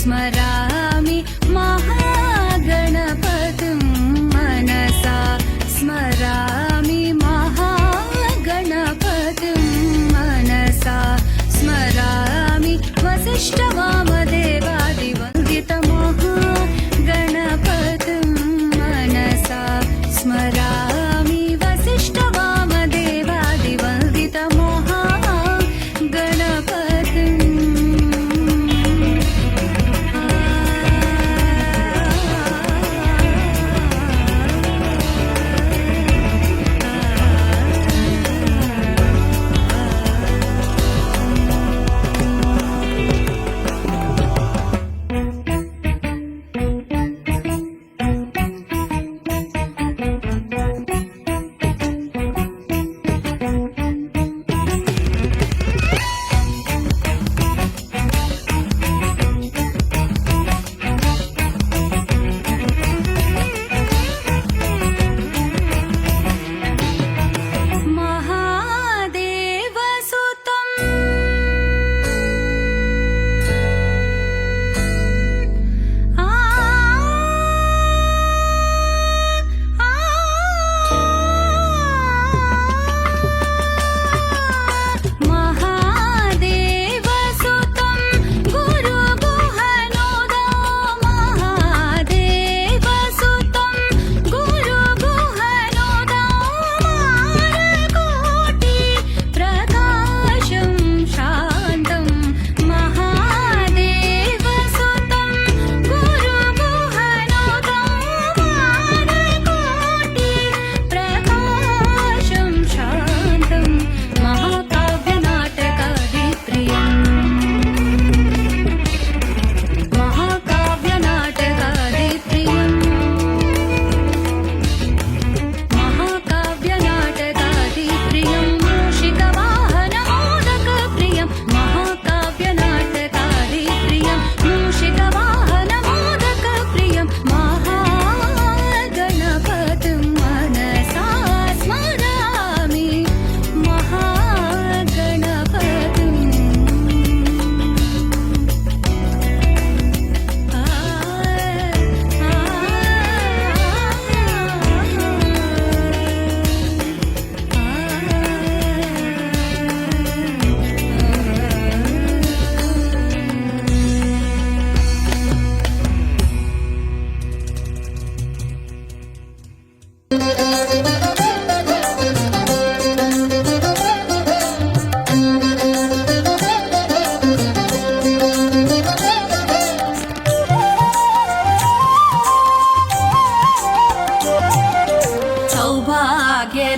स्मरामि महागणपतिं मनसा स्मरामि महागणपतिं मनसा स्मरामि वसिष्ठवामदेवादिवन्दितमहागणपतिं मनसा स्मरामि वसिष्ठवामदेवादिवन्दितमहागणपतिम्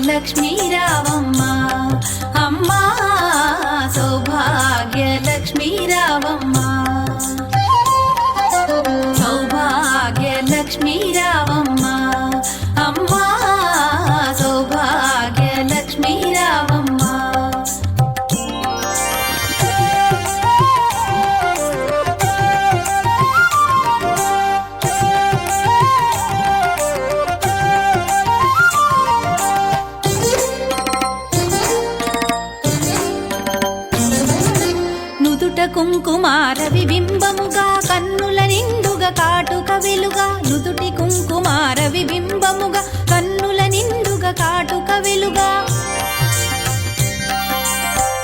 लक्ष्मी रावम्मा अम्मा सौभाग्य लक्ष्मी रावम्मा सौभाग्य लक्ष्मी रावम्मा अम्मा सौभाग्य लक्ष्मी रावम्मा కుంకుమారవి బింబముగా కన్నుల నిండుగా కాటుక వెలుగా నుదుటి కుంకుమారవి బింబముగా కన్నుల నిండుగా కాటుక వెలుగా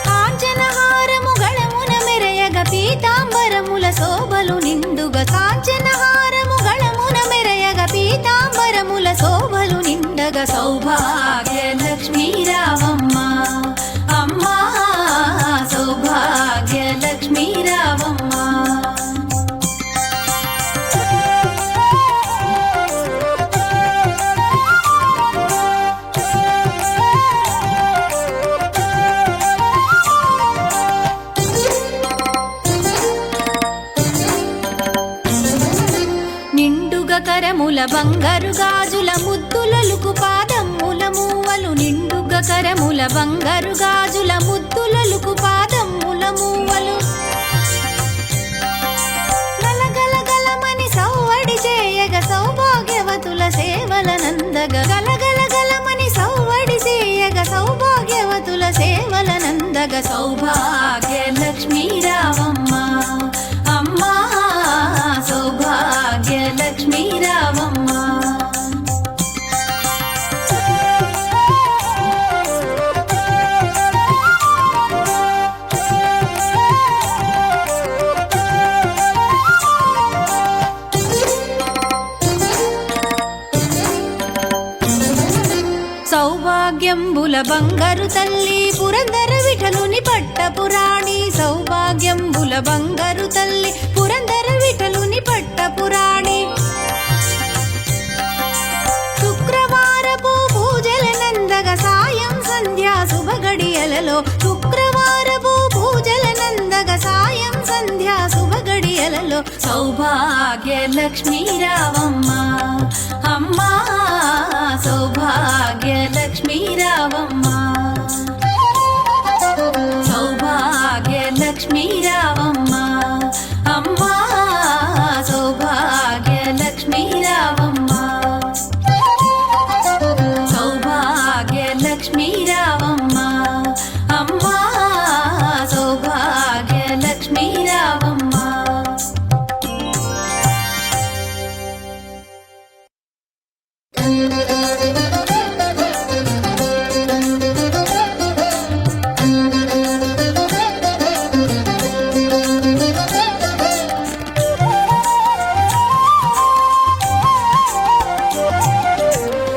కాంచనహారము గళమున మెరయగ పీతాంబరముల శోభలు నిండుగా కాంచనహారము గళమున మెరయగ పీతాంబరముల శోభలు నిండగా సౌభాగ్య లక్ష్మీ రావమ్మ అమ్మా సౌభాగ్య లక్ష్మీ రావమ్మ నిండుగా కరముల బంగారు గాజుల ముద్దులలుకు పాదముల మూవలు నిండుగా కరముల బంగారు గాజుల ముద్దులలుకు పాదముల మూవలు గలగలగలమని సౌవడి చేయగ సౌభాగ్యవతుల సేవల నందగ గలగలగలమని సౌవడి చేయగ సౌభాగ్యవతుల సేవల నందగ సౌభాగ్య లక్ష్మీ రావమ్మ అమ్మా బంగారు తల్లి పురందర విఠలుని పట్టపురాణి సౌభాగ్యంబుల బంగారు తల్లి పురందర విఠలుని పట్టపురాణి శుక్రవారపు పూజలనందగ సాయం సంధ్యా శుభగడియలలో శుక్రవారపు పూజలనందగ సాయం సంధ్యా శుభగడియలలో సౌభాగ్య లక్ష్మీ రావమ్మ అమ్మా సౌభాగ్య లక్ష్మీ రావమ్మ సౌభాగ్య లక్ష్మీ రావమ్మ అమ్మా సౌభాగ్య లక్ష్మీ రావమ్మ సౌభాగ్య లక్ష్మీ రావమ్మ అమ్మా సౌభాగ్య లక్ష్మీ రావమ్మ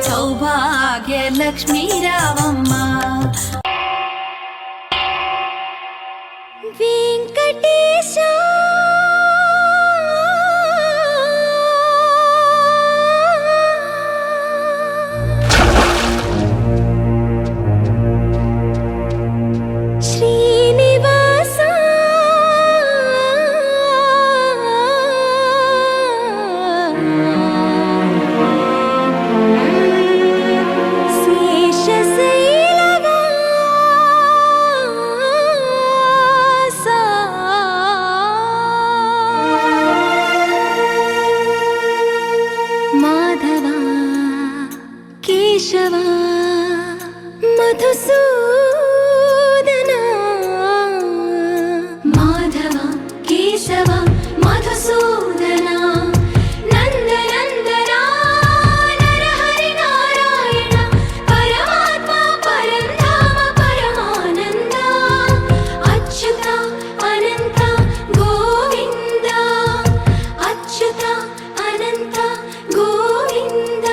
సౌభాగ్య లక్ష్మీ రావమ్మ వెంకటేశ శ్రీనివాస మాధవ కేశవ మధుసూదన మాధవ కేశవ మధుసూదన నందనందన నరహరి నారాయణ పరమాత్మ పరంధామ పరమానంద అచ్యుత అనంత గోవింద అచ్యుత అనంత గోవింద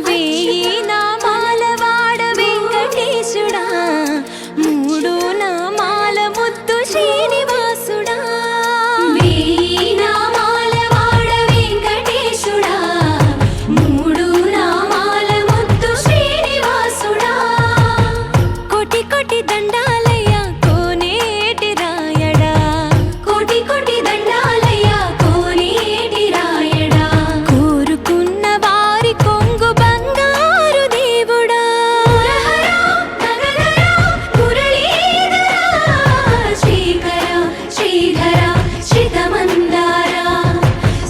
వేయి నామాల వాడ వెంకటేశుడా మూడు నామాల ముద్దు శ్రీనివాసుడా వేయి నామాల వాడ వెంకటేశుడా మూడు నామాల ముద్దు శ్రీనివాసుడా కోటి కోటి దండాలయ్య కోనేటి రాయడా కోటి కోటి దండాలయ్య కోనేటి రాయడా కోరుకున్న వారి కొంగు బంగారు దేవుడా మురళీధర శ్రీకర శ్రీధర శ్రితమందార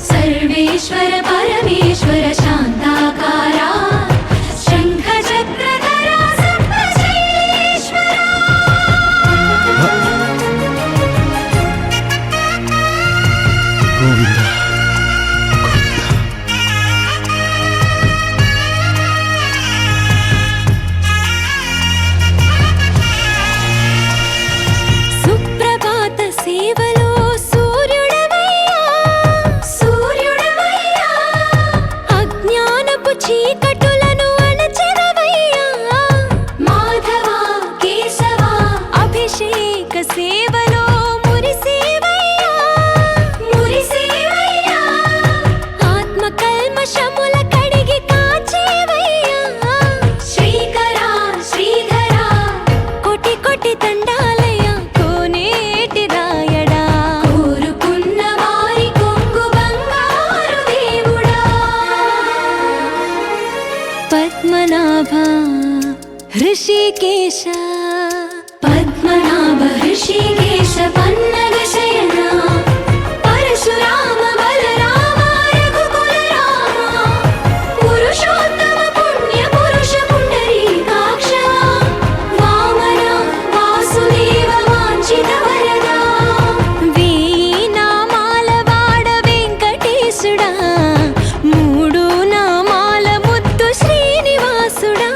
సర్వేశ్వర పరమేశ్వర శాంతాకార శంఖ చక్రధర సప్తశైలేశ్వర గోవింద సుప్రభాత సేవలో సూర్యుడవయ్యా సూర్యుడవయ్యా అజ్ఞానపు చీకటులను అణచెదవయ్యా మాధవ కేశవ అభిషేక సేవలో మురిసేవయ్యా మురిసేవయ్యా ఆత్మ కల్మషముల కడిగి కాచేవయ్యా శ్రీకర శ్రీధర కోటి కోటి దండాలయ కోనేటి రాయడా కోరుకున్న వారి కొంగు బంగారు దేవుడా పద్మనాభ హృషికేశ పద్మనాభ హృషికేశ పన్నగ శయన పరశురామ బలరామ రఘుకుల రామ పురుషోత్తమ పుణ్య పురుష పుండరీకాక్ష వామన వాసుదేవ వాంఛిత వరదా వేయి నామాల వాడ వెంకటేశుడా మూడు నామాల ముద్దు శ్రీనివాసుడా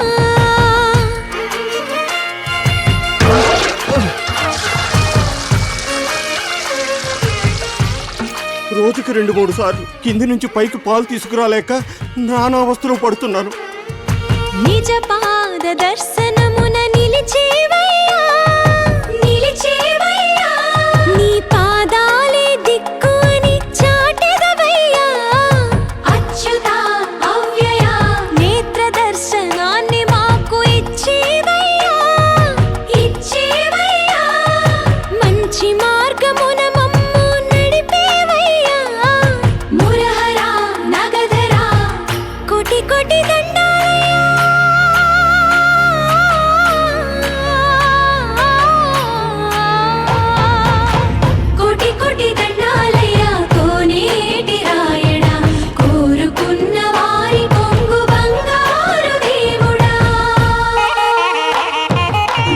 రోజుకి 2-3 సార్లు కింది నుంచి పైకి పాలు తీసుకురాలేక నానా అవస్థలు పడుతున్నాను. నిజ పాద దర్శనము పిలిచేవయ్యా నిలిచేవయ్యా నీ పాదాలే దిక్కు అని చాటెదవయ్యా అచ్యుత అవ్యయ నేత్ర దర్శనాన్ని మాకు ఇచ్చేవయ్యా ఇచ్చేవయ్యా మంచి మార్గమున మమ్ము నడిపేవయ్యా మురహర నగధర కోటి కోటి దండాలయ్యా కోటి కోటి దండాలయ్యా కోనేటి రాయడా కోరుకున్న వారి కొంగు బంగారు దేవుడా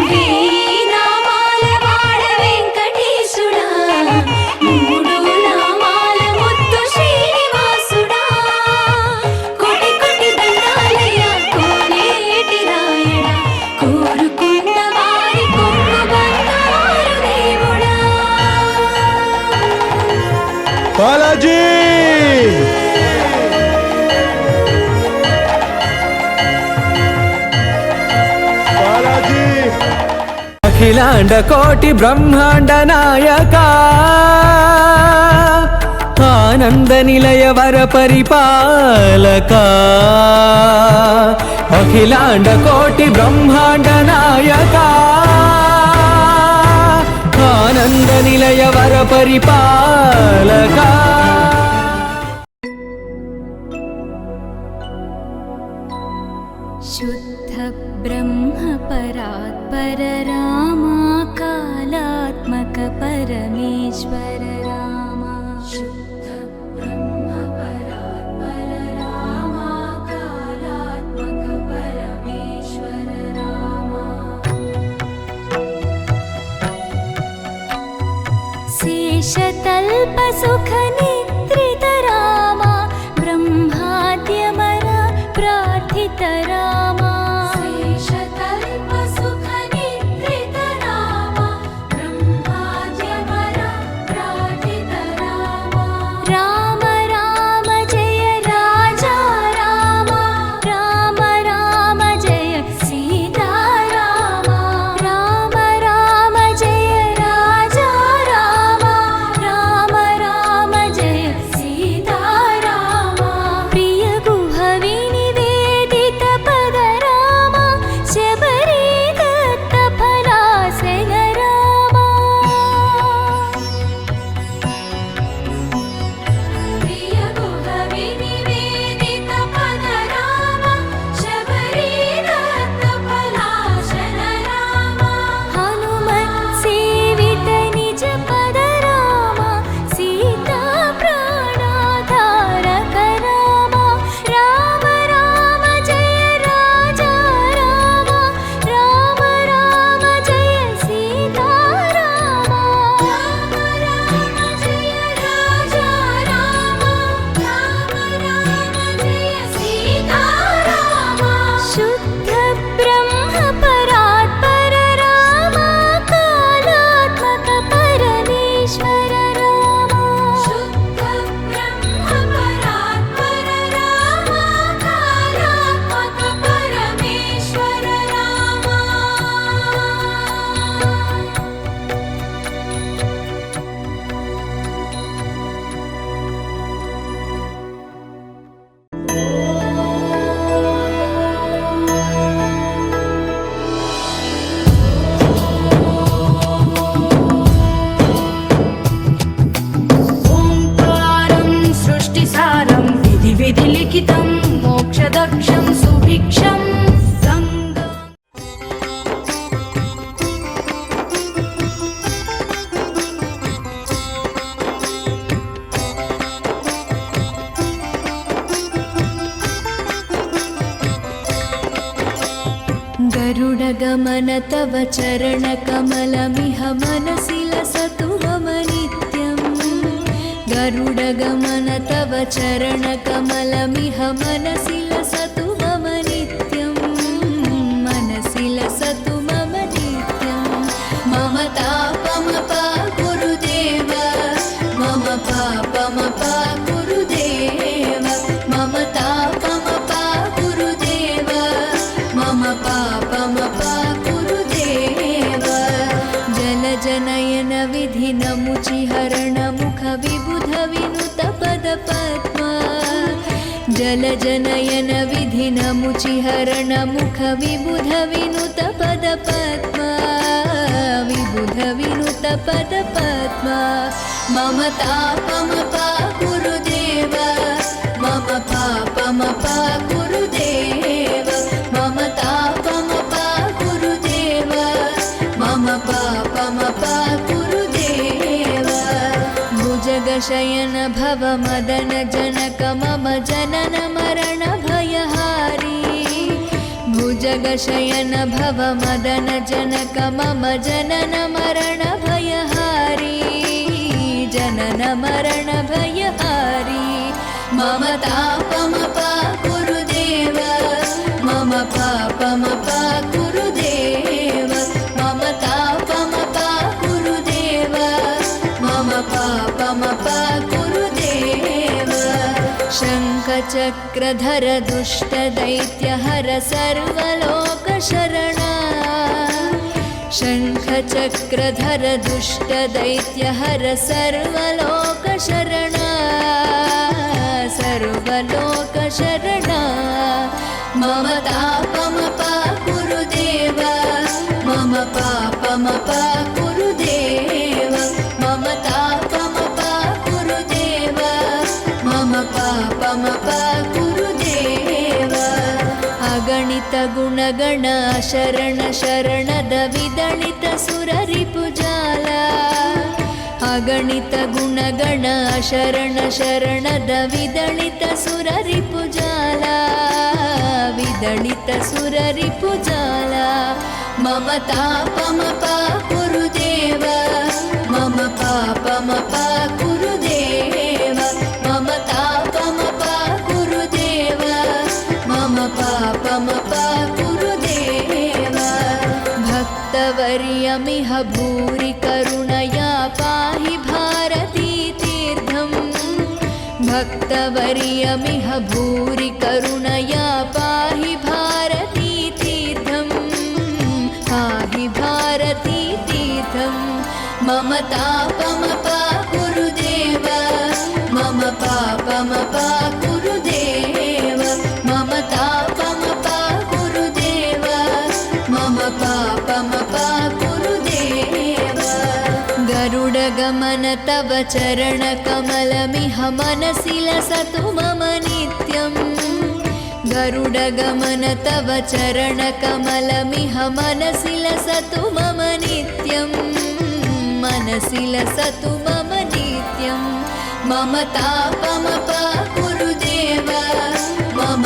వేనామాల వాడ వెంకటేశుడా మూడు నామాల ముత్తు శ్రీనివాసుడా కోటి కోటి దండాలయ్యా కోనేటి రాయడా కోరుకున్న వారి కొంగు బంగారు దేవుడా బాలాజీ బాలాజీ అఖిలాండ కోటి బ్రహ్మాండ నాయక ఆనంద నిలయ వర పరిపాలక అఖిలాండ కోటి బ్రహ్మాండ నాయక ఆనంద నిలయ వర పరిపాలక शुद्ध ब्रह्म परात्पर रामा कालात्मक परमेश्वर रामा शुद्ध ब्रह्म परात्पर रामा कालात्मक परमेश्वर रामा शेषतल्प सुख निद्रित रामा ब्रह्माद्यमर प्रार्थित रामा शेषतल्प सुख निद्रित रामा ब्रह्माद्यमर प्रार्थित रामा राम राम जय राजा रामा राम राम जय सीता रामा राम राम जय राजा रामा राम राम जय सीता रामा प्रिय गुह विनिवेदित पद रामा शबरी दत्त फलासन रामा प्रिय गुह विनिवेदित पद रामा शबरी दत्त फलासन रामा हनुमत् सेवित निज पद रामा सीता प्राणाधारक रामा राम राम जय राजा रामा राम राम जय सीता रामा राम राम जय राजा रामा राम राम जय सीता रामा शुद्ध ब्रह्म परात्पर रामा कालात्मक परमेश्वर रामा शुद्ध ब्रह्म परात्पर रामा कालात्मक परमेश्वर रामा ओंकारं सृष्टिसारं विधि विधि लिखितं मोक्षदक्षं सुभिक्षं गंगा गरुडगमन तव चरणकमलमिह मनसि लसतु मम नित्यम् गरुडगमन तव चरणकमलमिह मनसि लसतु मम नित्यम् मनसि लसतु मम नित्यम् मम तापमपा गुरुदेव मम पापमपा गुरुदेव मम तापमपा गुरुदेव मम पापमपा गुरुदेव जलजनयन विधिनमुचिहरण मुख विबुध विनुत पदपद्मा विबुध विनुत पदपद्मा मम तापमपा गुरुदेव मम पापमपा गुरुदेव मम तापमपा गुरुदेव मम पापमपा गुरुदेव भुजगशयन भव मदन जनक मम जनन मरण भयहारी भुजगशयन भव मदन जनक मम जनन मरण भयहारी जनन मरण भयहारी मम तापमपा गुरुदेव मम पापमपा गुरुदेव मम तापमपा गुरुदेव मम पापमपा गुरुदेव शङ्खचक्रधर दुष्टदैत्यहर सर्वलोकशरणा शङ्खचक्रधर दुष्टदैत्यहर सर्वलोकशरणा सर्वलोकशरणा मम तापमपा गुरुदेव मम पापमपा गुरुदेव मम तापमपा गुरुदेव मम पापमपा गुरुदेव अगणित गुणगण शरण शरणद विदलित सुररिपुजाला अगणित गुणगण शरण शरणद विदलित सुररिपुजाला विदलित सुररिपुजाला मम तापमपा गुरुदेव मम पापमपा गुरुदेव मम तापमपा गुरुदेव मम पापमपा गुरुदेव भक्तवर्यमिह भूरि करुणया पाहि भारती तीर्थम् भक्तवर्यमिह भूरि करुणया पाहि भारती तीर्थम् पाहि भारती तीर्थम् मम तापमपा गुरुदेव मम पापमपा गुरुदेव मम तापमपा गुरुदेव मम पापमपा गुरुदेव गरुडगमन तव चरणकमलमिह मनसि लसतु मम नित्यम् गरुडगमन तव चरणकमलमिह मनसि लसतु मम नित्यम् मनसि लसतु मम नित्यम् मम तापमपा गुरुदेव मम